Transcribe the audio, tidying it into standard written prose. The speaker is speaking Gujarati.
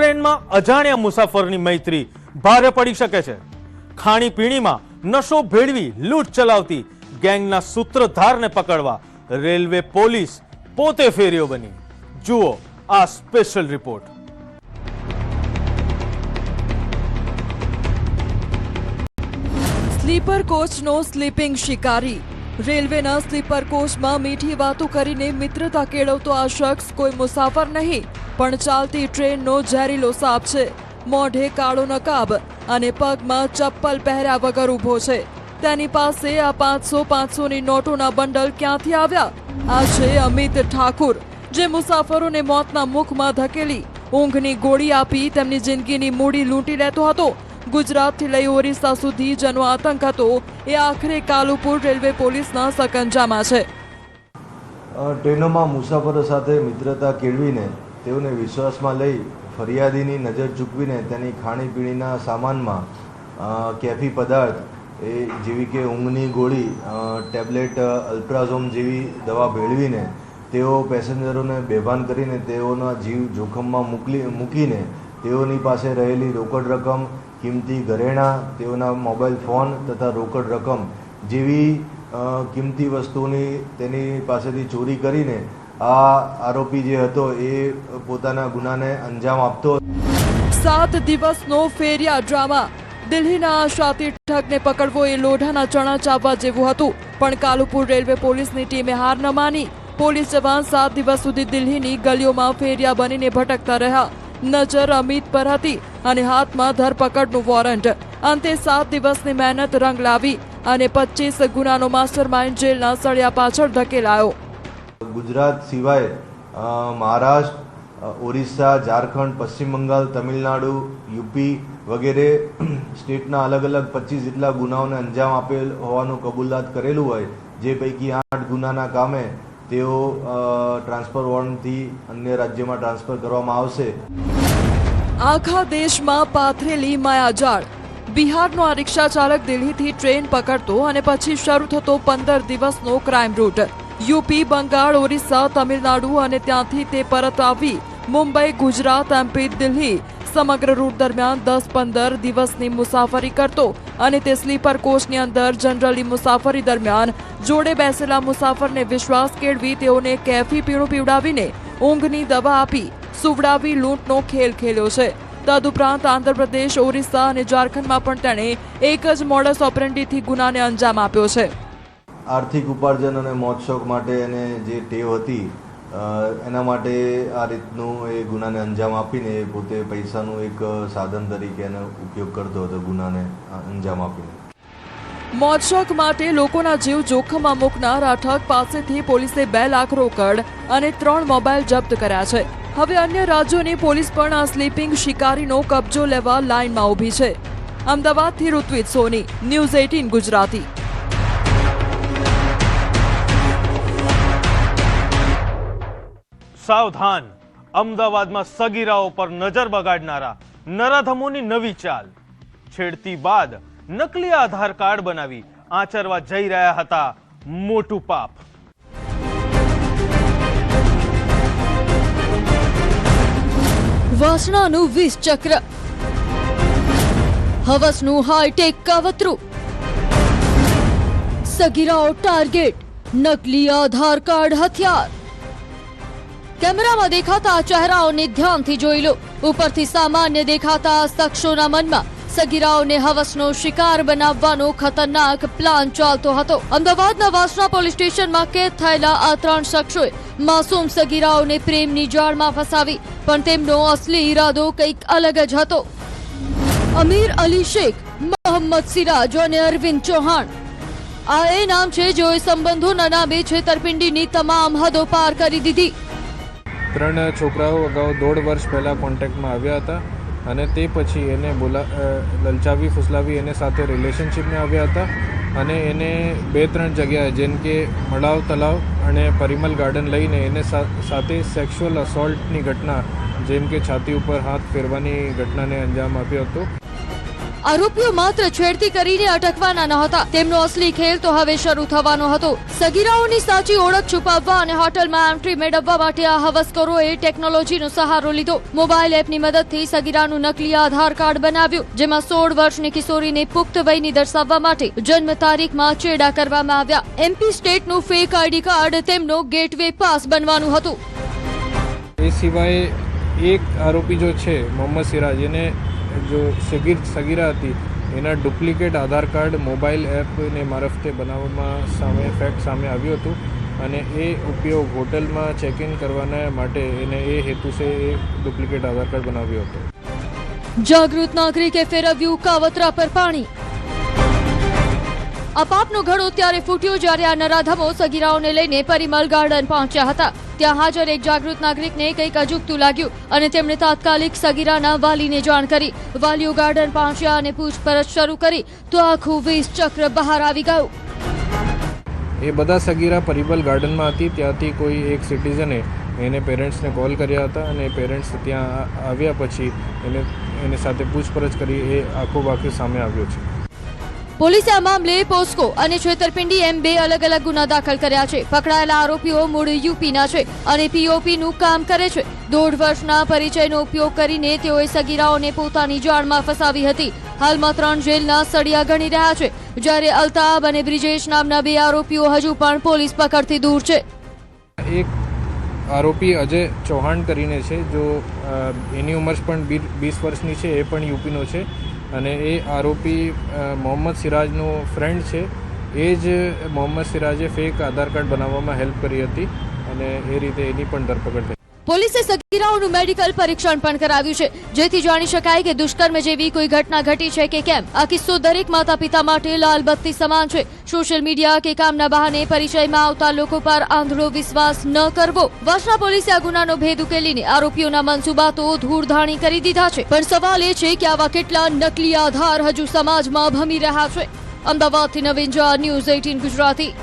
ટ્રેનમાં અજાણ્યા મુસાફરની મૈત્રી ભારે પડી શકે છે। ખાણીપીણીમાં નશો ભેળવી લૂંટ ચલાવતી ગેંગના સૂત્રધારને પકડવા રેલવે પોલીસ પોતે ફેરીઓ બની। જુઓ આ સ્પેશિયલ રિપોર્ટ। સ્લીપર કોચનો સ્લીપિંગ શિકારી। રેલવેના સ્લીપર કોચમાં મીઠી વાતો કરીને મિત્રતા કેળવતો આ શખ્સ કોઈ મુસાફર નહીં પણ ચાલતી ટ્રેનનો ઝેરીલો સાપ છે। મોઢે કાળો નકાબ અને પગમાં ચપ્પલ પહેર્યા વગર ઊભો છે। તેની પાસે આ 500-500ની નોટોના બંડલ ક્યાંથી આવ્યા? આ છે અમિત ઠાકુર, જે મુસાફરોને મોતના મુખમાં ધકેલી ઊંઘની ગોળી આપી તેમની જિંદગીની મૂડી લૂંટી લેતો હતો। ગુજરાતથી લઈ ઓરિસ્સા સુધી જેનો આતંક હતો એ આખરે કાલુપુર રેલવે પોલીસના સકંજામાં છે। ટ્રેનોમાં મુસાફરો સાથે મિત્રતા કેળવીને તેઓને વિશ્વાસમાં લઈ ફરિયાદીની નજર ચૂકવીને તેની ખાણીપીણીના સામાનમાં કેફી પદાર્થ જેવી કે ઊંઘની ગોળી, ટેબ્લેટ, અલ્ટ્રાઝોમ જેવી દવા ભેળવીને તેઓ પેસેન્જરોને બેભાન કરીને તેઓના જીવ જોખમમાં મૂકીને તેઓની પાસે રહેલી રોકડ રકમ, કિંમતી ઘરેણાં, તેઓના મોબાઈલ ફોન તથા રોકડ રકમ જેવી કિંમતી વસ્તુઓની તેની પાસેથી ચોરી કરીને આ આરોપી જે હતો એ પોતાના ગુનાને અંજામ આપતો। 7 દિવસનો ફેરિયા ડ્રામા। દિલ્હીના આ શાतिर ઠગને પકડવો એ લોઢાના ચણા ચાવવા જેવું હતું, પણ કાલુપુર રેલવે પોલીસની ટીમે હાર ન માની। પોલીસ જવાન 7 દિવસ સુધી દિલ્હીની ગલીઓમાં ફેરિયા બનીને ભટકતા રહ્યા। નજર અમિત પર હતી અને હાથમાં ધરપકડનું વોરંટ। અંતે 7 દિવસની મહેનત રંગ લાવી અને 25 ગુનાનો માસ્ટરમાઇન્ડ જેલના સળિયા પાછળ ધકેલાયો। ગુજરાત સિવાય મહારાષ્ટ્ર, ઓરિસ્સા, ઝારખંડ, પશ્ચિમ બંગાળ, તમિલનાડુ, યુપી વગેરે સ્ટેટના અલગ અલગ 25 જેટલા ગુનાઓને અંજામ આપેલ હોવાનું કબૂલાત કરેલું હોય, જે પૈકી 8 ગુનાના કામે તેઓ ટ્રાન્સફર વોરંટથી અન્ય રાજ્યમાં ટ્રાન્સફર કરવામાં આવશે। આખા દેશમાં પાથરેલી માયાજાળ। બિહારનો આ રિક્ષા ચાલક દિલ્હીથી ટ્રેન પકડતો અને પછી શરૂ થતો 15 દિવસનો crime route. UP, Bengal, Orissa, Tamil Nadu અને ત્યાંથી તે પરત આવી મુંબઈ, ગુજરાત, એમપી, દિલ્હી સમગ્ર રૂટ દરમિયાન 10-15 દિવસની મુસાફરી કરતો અને તે સ્લીપર કોચની અંદર જનરલી મુસાફરી દરમિયાન જોડે બેસેલા મુસાફરને વિશ્વાસ કેળવી તેઓને કેફી પીણું પીવડાવીને ઊંઘની દવા આપી સુવડાવી લૂંટનો ખેલ ખેલ્યો છે। તદુપરાંત આંધ્રપ્રદેશ, ઓરિસ્સા અને ઝારખંડમાં પણ તેણે એક જ મોડસ ઓપરેન્ડીથી ગુનાને અંજામ આપ્યો છે। આર્થિક ઉપાર્જન અને મોજ શોખ માટે એને જે ટેવ હતી એના માટે આ રીતનું એ ગુનાને અંજામ આપીને એ પોતે પૈસાનું એક સાધન તરીકે એનો ઉપયોગ કરતો હતો, ગુનાને અંજામ આપીને। મોજ શોખ માટે લોકોના જીવ જોખમમાં મૂકનાર આ ઠગ પાસેથી પોલીસે 2 લાખ રોકડ અને 3 મોબાઈલ જપ્ત કર્યા છે। હવે અન્ય રાજ્યોની પોલીસ પણ આ સ્લીપિંગ શિકારીનો કબજો લેવા લાઇનમાં ઊભી છે। અમદાવાદથી ઋત્વિજ સોની, ન્યૂઝ 18 ગુજરાતી। સાવધાન, અમદાવાદમાં સગીરાઓ પર નજર બગાડનારા નરાધમોની નવી ચાલ। છેડતી બાદ નકલી આધાર કાર્ડ બનાવી આચરવા જઈ રહ્યા હતા મોટું પાપ। વાસણાનું 20 ચક્ર, હવસનું હાઈટેક કાવતરું, સગીરાઓ ટાર્ગેટ, નકલી આધાર કાર્ડ હથિયાર। કેમેરામાં દેખાતા ચહેરાઓને ધ્યાનથી જોઈ લો। ઉપરથી સામાન્ય દેખાતા શખ્સોના મનમાં સગીરાઓને હવસનો શિકાર બનાવવાનો ખતરનાક પ્લાન ચાલતો હતો। અમદાવાદના વાસણા પોલીસ સ્ટેશનમાં કેદ થયેલા આ 3 શખ્સોએ માસૂમ સગીરાઓને પ્રેમની જાળમાં ફસાવી, પણ તેમનો અસલી ઈરાદો કંઈક અલગ જ હતો। અમીર અલી શેખ, મોહમ્મદ સિરાજ અને અરવિંદ ચૌહાણ, આ એ નામ છે જેઓએ સંબંધોના નામે છેતરપિંડીની તમામ હદો પાર કરી દીધી। 3 છોકરાઓ અગાઉ 1.5 વર્ષ પહેલાં કોન્ટેક્ટમાં આવ્યા હતા અને તે પછી એને લલચાવી ફૂસલાવી એને સાથે રિલેશનશિપમાં આવ્યા હતા અને એને 2-3 જગ્યાએ જેમ કે મળાવ તલાવ અને પરિમલ ગાર્ડન લઈને એને સાથે સેક્સ્યુઅલ અસોલ્ટની ઘટના જેમ કે છાતી ઉપર હાથ ફેરવાની ઘટનાને અંજામ આપ્યો હતો। આરોપીઓ માત્ર છેડતી કરીને અટકવાના નહોતા, તેમનો અસલી ખેલ તો હવે શરૂ થવાનો હતો. સગીરાઓની સાચી ઓળખ છુપાવવા અને હોટલમાં એન્ટ્રી મેળવવા માટે આ હવસખોરોએ ટેકનોલોજીનો સહારો લીધો. મોબાઈલ એપની મદદથી સગીરાનું નકલી આધાર કાર્ડ બનાવ્યું, જેમાં 16 વર્ષની કિશોરીને પુખ્ત વયની દર્શાવવા માટે જન્મ તારીખમાં ચેડા કરવામાં આવ્યા. MP સ્ટેટનું ફેક આઈડી કાર્ડ તેમનો ગેટવે પાસ બનવાનું હતું. એ સિવાય એક આરોપી જો છે મોહમ્મદ સિરાજ, એને જો સગીરા હતી એના ડુપ્લિકેટ આધાર કાર્ડ મોબાઈલ એપને મારફતે બનાવવામાં ફેક્ટ સામે આવ્યું હતું અને એ ઉપયોગ હોટલમાં ચેક ઇન કરવાના માટે એને એ હેતુસે એ ડુપ્લિકેટ આધાર કાર્ડ બનાવ્યો હતો. જાગૃત નાગરિકે ફેરવ્યું કાવતરા પર પાણી. આ પાપનો ઘડો ત્યારે ફૂટ્યો જ્યારે આ નરાધમો સગીરાઓને લઈને પરિમલ ગાર્ડન પહોંચ્યા હતા. ત્યાં હાજર એક જાગૃત નાગરિકને કંઈક અજુગતું લાગ્યું અને તેમણે તાત્કાલિક સગીરાના વાલીને જાણ કરી. વાલીઓ ગાર્ડન પહોંચ્યા અને પૂછપરછ શરૂ કરી તો આખું 20 ચક્ર બહાર આવી ગયું. એ બધા સગીરા પરિમલ ગાર્ડનમાં હતી. ત્યાંથી કોઈ એક સિટીઝને એને પેરેન્ટ્સને કોલ કર્યા હતા અને પેરેન્ટ્સ ત્યાં આવ્યા પછી એને સાથે પૂછપરછ કરી એ આખું સામે આવ્યો છે. પોલીસે આ મામલે પોસ્કો અને છેતરપિંડી એમ 2 અલગ અલગ ગુના દાખલ કર્યા છે. પકડાયેલા આરોપીઓ મૂળ યુપીના છે અને પીઓપીનું કામ કરે છે. 1.5 વર્ષના પરિચયનો ઉપયોગ કરીને તેઓએ સગીરાઓને પોતાની જાળમાં ફસાવી હતી. હાલમાં 3 જેલના સળિયા ગણી રહ્યા છે, જ્યારે અલ્તાબ અને બ્રિજેશ નામના 2 આરોપીઓ હજુ પણ પોલીસ પકડથી દૂર છે. એક આરોપી અજય ચૌહાણ કરીને છે, જો એની ઉંમર પણ 20 વર્ષની છે, એ પણ યુપીનો છે અને એ આરોપી મોહમ્મદ સિરાજનો ફ્રેન્ડ છે. એ જ મોહમ્મદ સિરાજે ફેક આધાર કાર્ડ બનાવવામાં હેલ્પ કરી હતી અને એ રીતે એની પણ ધરપકડ થઈ. પોલીસે સગીરાઓનું મેડિકલ પરીક્ષણ પણ કરાવ્યું છે, જેથી જાણી શકાય કે દુષ્કર્મ જેવી કોઈ ઘટના ઘટી છે કે કેમ. આ કિસ્સો દરેક માતા પિતા માટે લાલ બત્તી સમાન છે. સોશિયલ મીડિયા કે કામના બહાને પરિચયમાં આવતા લોકો પર આંધળો વિશ્વાસ ન કરવો. વાસણા પોલીસે આ ગુનાનો ભેદ ઉકેલીને આરોપીઓના મનસુબા તો ધૂળધાણી કરી દીધા છે, પણ સવાલ એ છે કે આવા કેટલા નકલી આધાર હજુ સમાજમાં ભમી રહ્યા છે. અમદાવાદથી નવીન ઝા, ન્યૂઝ 18 ગુજરાતી.